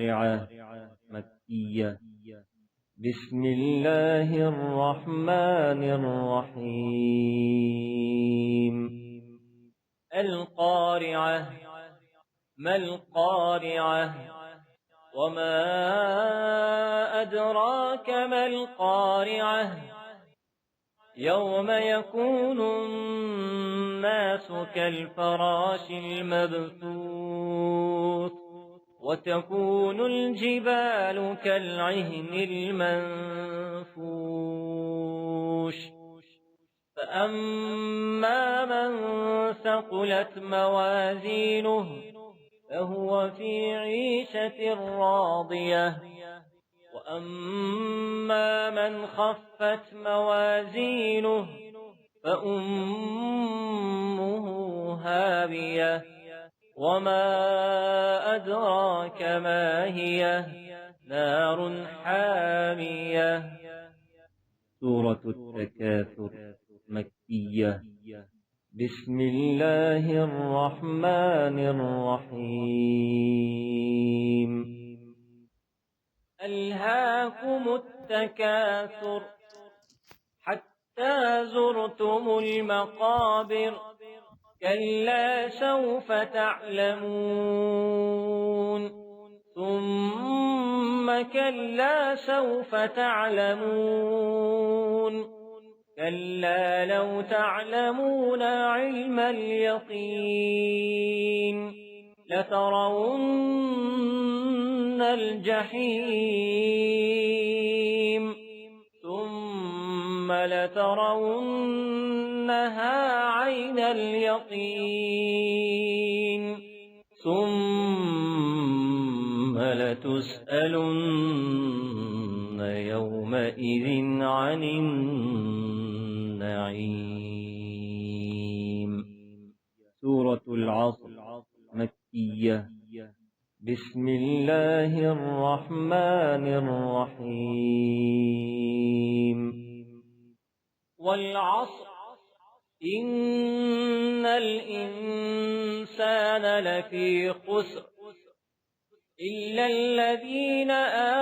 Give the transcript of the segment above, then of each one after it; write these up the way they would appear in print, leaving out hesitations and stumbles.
القارعة مكية. بسم الله الرحمن الرحيم. القارعة. ما القارعة؟ وما أدراك ما القارعة؟ يوم يكون الناس كالفراش المبثوث وتكون الجبال كالعهن المنفوش. فأما من ثقلت موازينه فهو في عيشة راضية، وأما من خفت موازينه فأمه هاوية. وما أدراك ما هي؟ نار حامية. سورة التكاثر مكية. بسم الله الرحمن الرحيم. ألهاكم التكاثر حتى زرتم المقابر. كلا سوف تعلمون ثم كلا سوف تعلمون. كلا لو تعلمون علم اليقين لترون الجحيم ثم لترونها عين اليقين ثم لتسألن يومئذ عن النعيم. سورة العصر مكية. بسم الله الرحمن الرحيم. والعصر إن الإنسان لفي خسر إلا الذين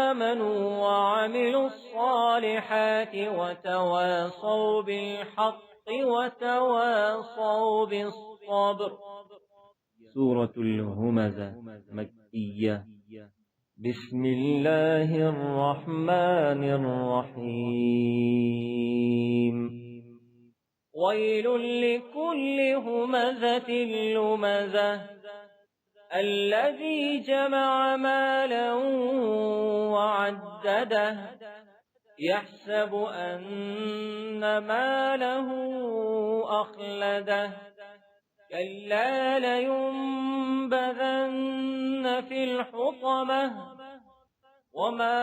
آمنوا وعملوا الصالحات وتواصوا بالحق وتواصوا بالصبر. سورة الهمزة مكية. بسم الله الرحمن الرحيم. ويل لكل همزة لمزة الذي جمع مالا وعدده يحسب أن ماله أخلده. كلا لينبذن في الحطمة. وما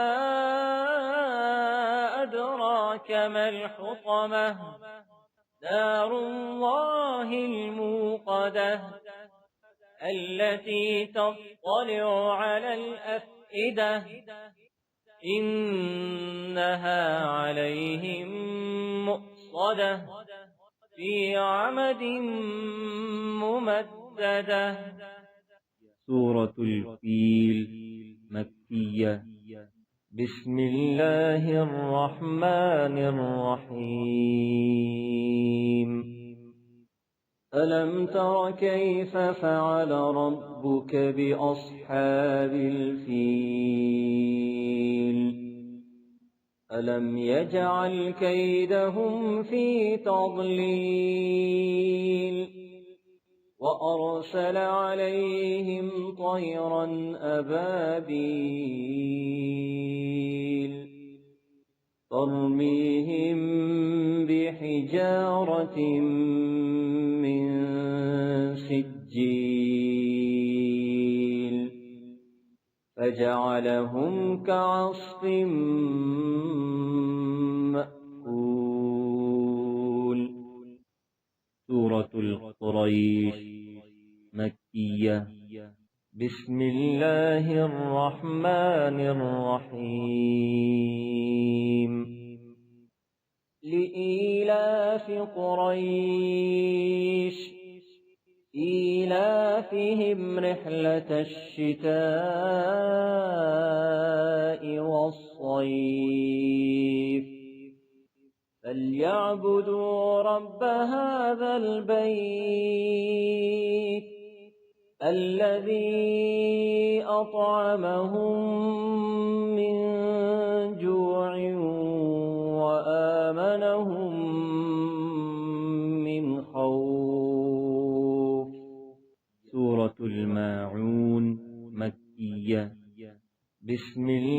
أدراك ما الحطمة؟ نار الله الموقدة التي تطلع على الأفئدة إنها عليهم مؤصدة في عمد ممددة. سورة الفيل مكية. بسم الله الرحمن الرحيم. ألم تر كيف فعل ربك بأصحاب الفيل؟ ألم يجعل كيدهم في تضليل وأرسل عليهم طيرا أبابيل ترميهم بحجارة من سجيل فجعلهم كعصف مأكول. سورة القريش مكية. بسم الله الرحمن الرحيم. لإيلاف قريش إيلافهم رحلة الشتاء فليعبدوا رب هذا البيت الذي أطعمهم من جوع وآمنهم من خوف. سورة الماعون مكية. بسم الله